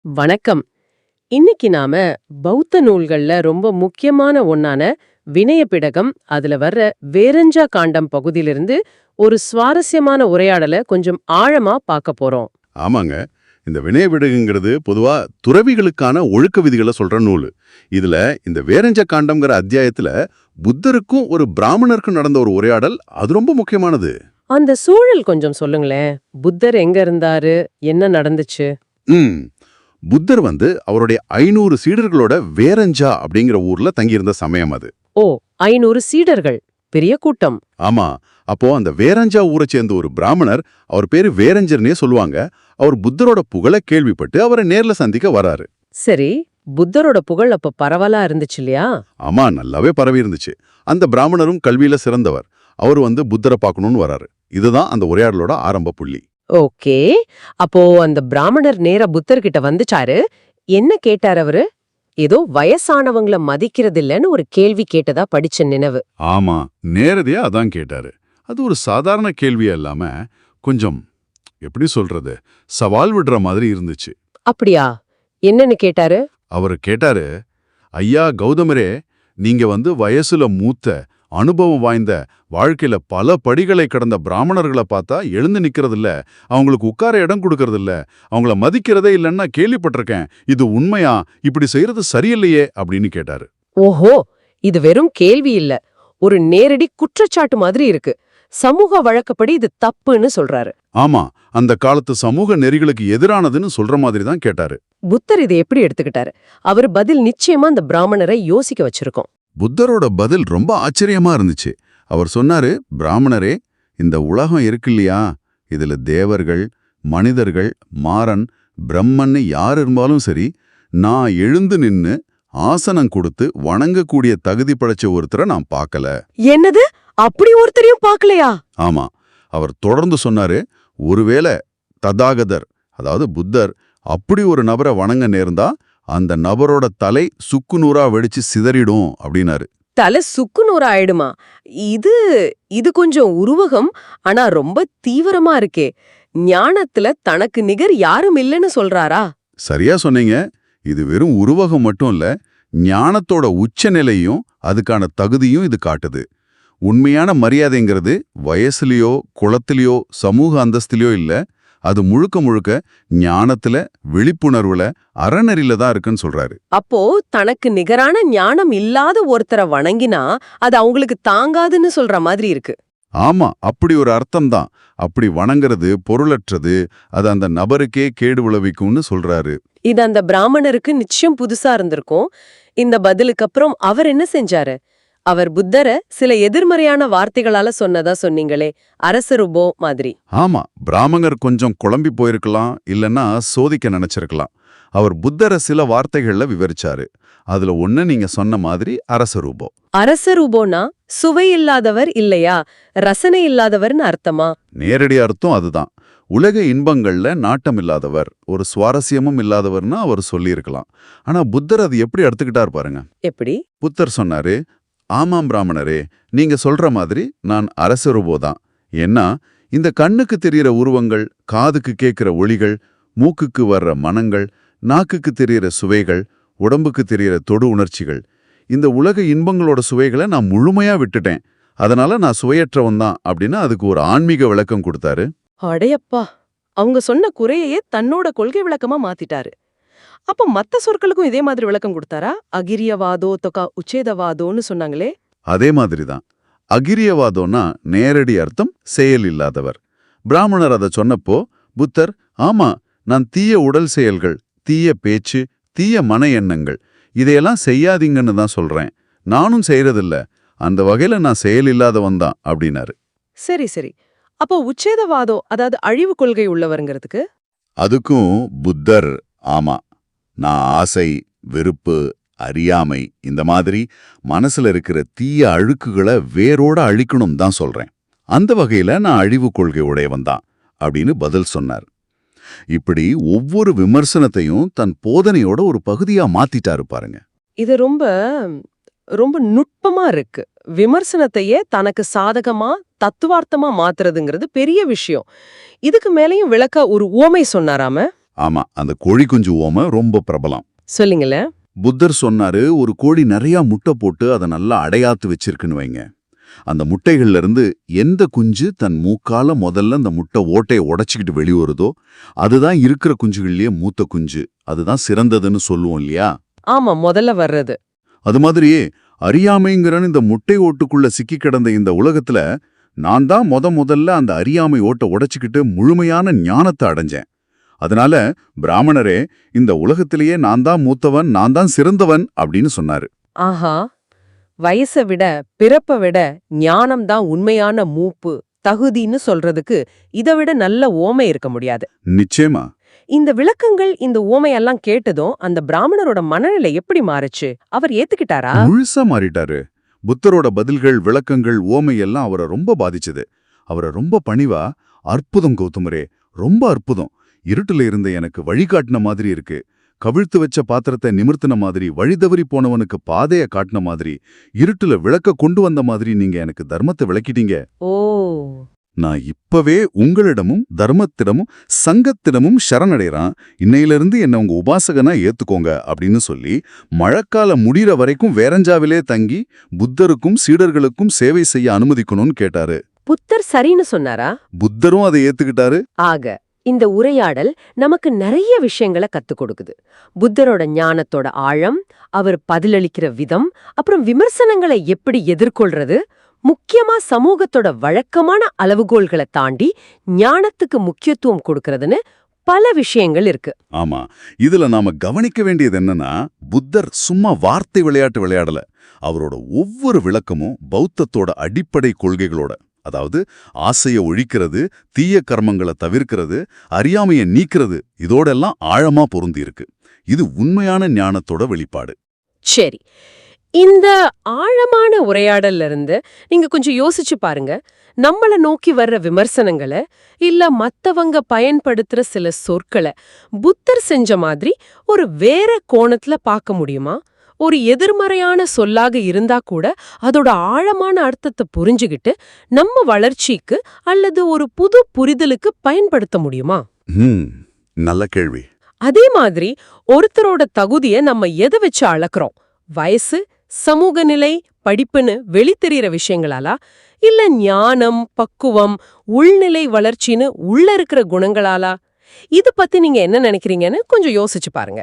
வணக்கம். இன்னைக்கு நாம பௌத்த நூல்கள்ல ரொம்ப முக்கியமான ஒண்ணான வினயபிடகம் அதுல வர்ற வேரஞ்சா காண்டம் பகுதியிலிருந்து ஒரு சுவாரஸ்யமான உரையாடல கொஞ்சம் ஆழமா பார்க்க போறோம். ஆமாங்க. இந்த வினய விடகுங்கிறது பொதுவா துறவிகளுக்கான ஒழுக்க விதிகளை சொல்ற நூல். இதுல இந்த வேரஞ்ச காண்டம்ங்கிற அத்தியாயத்துல புத்தருக்கும் ஒரு பிராமணருக்கும் நடந்த ஒரு உரையாடல் அது ரொம்ப முக்கியமானது. அந்த சூழல் கொஞ்சம் சொல்லுங்களேன். புத்தர் எங்க இருந்தாரு, என்ன நடந்துச்சு? ம் புத்தர் அவருடைய 500 சீடர்களோட வேரஞ்சா அப்படிங்கிற ஊர்ல தங்கியிருந்த சமயம் அது. ஓ, 500 சீடர்கள், பெரிய கூட்டம். ஆமா. அப்போ அந்த வேரஞ்சா ஊரை சேர்ந்த ஒரு பிராமணர், அவர் பேரு வேரஞ்சர்னே சொல்லுவாங்க. அவர் புத்தரோட புகழ கேள்விப்பட்டு அவரை நேர்ல சந்திக்க வராரு. சரி, புத்தரோட புகழ் அப்ப பரவலா இருந்துச்சு இல்லையா? ஆமா, நல்லாவே பரவி இருந்துச்சு. அந்த பிராமணரும் கல்வியில சிறந்தவர். அவர் புத்தரை பார்க்கணும்னு வராரு. இதுதான் அந்த உரையாடலோட ஆரம்ப புள்ளி. ஓகே, அப்போ அந்த பிராமணர் நேரா புத்தர்கிட்ட வந்துச்சாரு. என்ன கேட்டார் அவரு? ஏதோ வயசானவங்கள மதிக்கிறதில்லன்னு ஒரு கேள்வி கேட்டதா படிச்ச நினைவு. ஆமா, நேரடியா அதான் கேட்டாரு. அது ஒரு சாதாரண கேள்வியா இல்லாம கொஞ்சம் எப்படி சொல்றது, சவால் விடுற மாதிரி இருந்துச்சு. அப்படியா? என்னன்னு கேட்டாரு? அவரு கேட்டாரு, ஐயா கௌதமரே, நீங்க வயசுல மூத்த அனுபவம் வாய்ந்த வாழ்க்கையில பல படிகளை கடந்த பிராமணர்களை பார்த்தா எழுந்து நிக்கிறதில்ல, அவங்களுக்கு உட்கார இடம் கொடுக்கறதில்ல, அவங்கள மதிக்கிறதே இல்லைன்னா கேள்விப்பட்டிருக்கேன். இது உண்மையா? இப்படி செய்யறது சரியில்லையே அப்படின்னு கேட்டாரு. ஓஹோ, இது வெறும் கேள்வி இல்ல, ஒரு நேரடி குற்றச்சாட்டு மாதிரி இருக்கு. சமூக வழக்கப்படி இது தப்புன்னு சொல்றாரு. ஆமா, அந்த காலத்து சமூக நெறிகளுக்கு எதிரானதுன்னு சொல்ற மாதிரி தான் கேட்டாரு. புத்தர் இதை எப்படி எடுத்துக்கிட்டாரு? அவர் பதில் நிச்சயமா அந்த பிராமணரை யோசிக்க வச்சிருக்கோம். புத்தரோட பதில் ரொம்ப ஆச்சரியமா இருந்துச்சு. அவர் சொன்னாரு, பிராமணரே, இந்த உலகம் இருக்கு இல்லையா, இதுல தேவர்கள், மனிதர்கள், மாறன், பிரம்மன்னு யார் இருந்தாலும் சரி, நான் எழுந்து நின்னு ஆசனம் கொடுத்து வணங்கக்கூடிய தகுதி படைச்ச ஒருத்தரை நான் பார்க்கல. என்னது? அப்படி ஒருத்தரையும் பார்க்கலையா? ஆமா. அவர் தொடர்ந்து சொன்னாரு, ஒருவேளை ததாகதர், அதாவது புத்தர், அப்படி ஒரு நபரை வணங்க நேர்ந்தா அந்த நபரோட தலை சுக்குநூறா வெடிச்சு சிதறிடும் அப்படின்னாரு. தலை சுக்குநூறு ஆயிடுமா? இது இது கொஞ்சம் உருவகம், ஆனா ரொம்ப தீவிரமா இருக்கே. ஞானத்துல தனக்கு நிகர் யாரும் இல்லைன்னு சொல்றாரா? சரியா சொன்னீங்க. இது வெறும் உருவகம் மட்டும் இல்ல, ஞானத்தோட உச்சநிலையும் அதுக்கான தகுதியும் இது காட்டுது. உண்மையான மரியாதைங்கிறது வயசுலயோ குளத்திலயோ சமூக அந்தஸ்திலயோ இல்ல, அது முழுக்க முழுக்க ஞானத்துல, விழிப்புணர்வுல, அறநெறியில தான் இருக்குன்னு சொல்றாரு. அப்போ தனக்கு நிகரான ஞானம் இல்லாத ஒருத்தரை வணங்கினா அது அவங்களுக்கு தாங்காதுன்னு சொல்ற மாதிரி இருக்கு. ஆமா, அப்படி ஒரு அர்த்தம்தான். அப்படி வணங்குறது பொருளற்றது, அது அந்த நபருக்கே கேடு விளைவிக்கும்னு சொல்றாரு. இது அந்த பிராமணருக்கு நிச்சயம் புதுசா இருந்திருக்கும். இந்த பதிலுக்கு அப்புறம் அவர் என்ன செஞ்சாரு? அவர் புத்தரை சில எதிர்மறையான வார்த்தைகளால சொன்னதா சொன்னீங்களே, அரசருபோ மாதிரி. ஆமா, பிராமணர் கொஞ்சம் குழம்பி போயிருக்கலாம், இல்லைன்னா சோதிக்க நினைச்சிருக்கலாம். அவர் புத்தரை சில வார்த்தைகள்ல விவரிச்சாரு. அதுல ஒண்ணு நீங்க சொன்ன மாதிரி அரசரூபோ. அரசரூபோனா சுவை இல்லாதவர் இல்லையா, ரசனை இல்லாதவர்னு அர்த்தமா? நேரடி அர்த்தம் அதுதான். உலக இன்பங்கள்ல நாட்டம் இல்லாதவர், ஒரு சுவாரஸ்யமும் இல்லாதவர்னு அவர் சொல்லியிருக்கலாம். ஆனா புத்தர் அது எப்படி எடுத்துக்கிட்டார் பாருங்க. எப்படி? புத்தர் சொன்னாரு, ஆமாம் பிராமணரே, நீங்க சொல்ற மாதிரி நான் அரசரூபோதான். ஏன்னா இந்த கண்ணுக்கு தெரியற உருவங்கள், காதுக்கு கேட்கிற ஒளிகள், மூக்குக்கு வர்ற மனங்கள், நாக்குக்கு தெரியற சுவைகள், உடம்புக்கு தெரியற தொடு உணர்ச்சிகள், இந்த உலக இன்பங்களோட சுவைகளை நான் முழுமையா விட்டுட்டேன். அதனால நான் சுவையற்றவன் தான் அப்படின்னு அதுக்கு ஒரு ஆன்மீக விளக்கம் கொடுத்தாரு. அடையப்பா, அவங்க சொன்ன குறையையே தன்னோட கொள்கை விளக்கமா மாத்திட்டாரு. அப்ப மத்த சொற்களுக்கும் இதே மாதிரி விளக்கம் கொடுத்தாரா? அகிரியவாதோ தொகா உச்சேதவாதோன்னு சொன்னாங்களே, அதே மாதிரிதான். அகிரியவாதோன்னா நேரடி அர்த்தம் செயல் இல்லாதவர். பிராமணர் அதை சொன்னப்போ புத்தர், ஆமா, நான் தீய உடல் செயல்கள், தீய பேச்சு, தீய மன எண்ணங்கள், இதையெல்லாம் செய்யாதீங்கன்னு தான் சொல்றேன். நானும் செய்யறதில்ல, அந்த வகையில நான் செயல் இல்லாதவன் தான் அப்படின்னாரு. சரி சரி. அப்போ உச்சேதவாதோ, அதாவது அழிவு கொள்கை உள்ளவருங்கிறதுக்கு? அதுக்கும் புத்தர், ஆமா, நான் ஆசை, வெறுப்பு, அறியாமை, இந்த மாதிரி மனசுல இருக்கிற தீய அழுக்குகளை வேரோட அழிக்கணும் தான் சொல்றேன். அந்த வகையில நான் அழிவு கொள்கை உடையவன் தான் அப்படின்னு பதில் சொன்னார். இப்படி ஒவ்வொரு விமர்சனத்தையும் தன் போதனையோட ஒரு பகுதியா மாத்திட்டாரு பாருங்க. இது ரொம்ப ரொம்ப நுட்பமா இருக்கு. விமர்சனத்தையே தனக்கு சாதகமா தத்துவார்த்தமா மாத்துறதுங்கிறது பெரிய விஷயம். இதுக்கு மேலையும் விளக்க ஒரு உவமை சொன்னாராம? ஆமா, அந்த கோழி குஞ்சு ஓமை ரொம்ப பிரபலம். சொல்லுங்களேன். புத்தர் சொன்னாரு, ஒரு கோழி நிறைய முட்டை போட்டு அதை நல்லா அடையாத்து வச்சிருக்குன்னு வைங்க. அந்த முட்டைகள்ல இருந்து எந்த குஞ்சு தன் மூக்கால முதல்ல அந்த முட்டை ஓட்டையை உடைச்சிக்கிட்டு வெளிவருதோ அதுதான் இருக்கிற குஞ்சுகள்லயே மூத்த குஞ்சு, அதுதான் சிறந்ததுன்னு சொல்லுவோம் இல்லையா? ஆமா, முதல்ல வர்றது. அது மாதிரியே அறியாமைங்கிறன்னு இந்த முட்டை ஓட்டுக்குள்ள சிக்கி கிடந்த இந்த உலகத்துல நான் தான் முதல்ல அந்த அறியாமை ஓட்டை உடைச்சிக்கிட்டு முழுமையான ஞானத்தை அடைஞ்சேன். அதனால பிராமணரே, இந்த உலகத்திலேயே நான் தான் மூத்தவன், நான் தான் சிறந்தவன் அப்படின்னு சொன்னாரு. ஆஹா, வயசை விட பிறப்பை விட ஞானம் தான் உண்மையான மூப்பு தகுதின்னு சொல்றதுக்கு இதை விட நல்ல ஓமை இருக்க முடியாது. நிச்சயமா. இந்த விளக்கங்கள், இந்த ஓமையெல்லாம் கேட்டதும் அந்த பிராமணரோட மனநிலை எப்படி மாறுச்சு? அவர் ஏத்துக்கிட்டாரா? முழுசா மாறிட்டாரு. புத்தரோட பதில்கள், விளக்கங்கள், ஓமை எல்லாம் அவரை ரொம்ப பாதிச்சது. அவரை ரொம்ப பணிவா, அற்புதம் கௌதமரே, ரொம்ப அற்புதம், இருட்டுல இருந்த எனக்கு வழிகாட்டின மாதிரி இருக்கு, கவிழ்த்து வச்ச பாத்திரத்தை நிமிர்த்தின மாதிரி, வழி தவறி போனவனுக்கு பாதைய காட்டின மாதிரி, இருட்டுல விளக்க கொண்டு வந்த மாதிரி நீங்க எனக்கு தர்மத்தை விளக்கிட்டீங்க. ஓ, நான் இப்பவே உங்களிடமும் தர்மத்திடமும் சங்கத்திடமும் சரணடைறான், இன்னையிலிருந்து என்ன உங்க உபாசகனா ஏத்துக்கோங்க அப்படின்னு சொல்லி மழைக்கால முடிகிற வரைக்கும் வேரஞ்சாவிலே தங்கி புத்தருக்கும் சீடர்களுக்கும் சேவை செய்ய அனுமதிக்கணும்னு கேட்டாரு. புத்தர் சரின்னு சொன்னாரா? புத்தரும் அதை ஏத்துக்கிட்டாரு. ஆக இந்த உரையாடல் நமக்கு நிறைய விஷயங்களை கத்துக் கொடுக்குது. புத்தரோட ஞானத்தோட ஆழம், அவர் பதிலளிக்கிற விதம், அப்புறம் விமர்சனங்களை எப்படி எதிர்கொள்றது, முக்கியமா சமூகத்தோட வழக்கமான அளவுகோல்களை தாண்டி ஞானத்துக்கு முக்கியத்துவம் கொடுக்கறதுன்னு பல விஷயங்கள் இருக்கு. ஆமா, இதுல நாம கவனிக்க வேண்டியது என்னன்னா, புத்தர் சும்மா வார்த்தை விளையாட்டு விளையாடல. அவரோட ஒவ்வொரு விளக்கமும் பௌத்தத்தோட அடிப்படை கொள்கைகளோட, அதாவது ஆசைய ஒழிக்கிறது, தீய கர்மங்களை தவிர்க்கிறது, அறியாமையை நீக்கிறது, இதோடெல்லாம் ஆழமா பொருந்தி இருக்கு. இது உண்மையான ஞானத்தோட வெளிப்பாடு. சரி, இந்த ஆழமான உரையாடல்ல இருந்து நீங்க கொஞ்சம் யோசிச்சு பாருங்க. நம்மள நோக்கி வர்ற விமர்சனங்களை, இல்ல மத்தவங்க பயன்படுத்துற சில சொற்களை புத்தர் செஞ்ச மாதிரி ஒரு வேற கோணத்துல பார்க்க முடியுமா? ஒரு எதிர்மறையான சொல்லாக இருந்தா கூட அதோட ஆழமான அர்த்தத்தை புரிஞ்சுகிட்டு நம்ம வளர்ச்சிக்கு அல்லது ஒரு புது புரிதலுக்கு பயன்படுத்த முடியுமா? நல்ல கேள்வி. அதே மாதிரி ஒருத்தரோட தகுதியை நம்ம எதை வச்சு அளக்குறோம்? வயசு, சமூக நிலை, படிப்புன்னு வெளித்தெரியிற விஷயங்களாலா, இல்ல ஞானம், பக்குவம், உள்நிலை வளர்ச்சின்னு உள்ள இருக்கிற குணங்களாலா? இது பத்தி நீங்க என்ன நினைக்கிறீங்கன்னு கொஞ்சம் யோசிச்சு பாருங்க.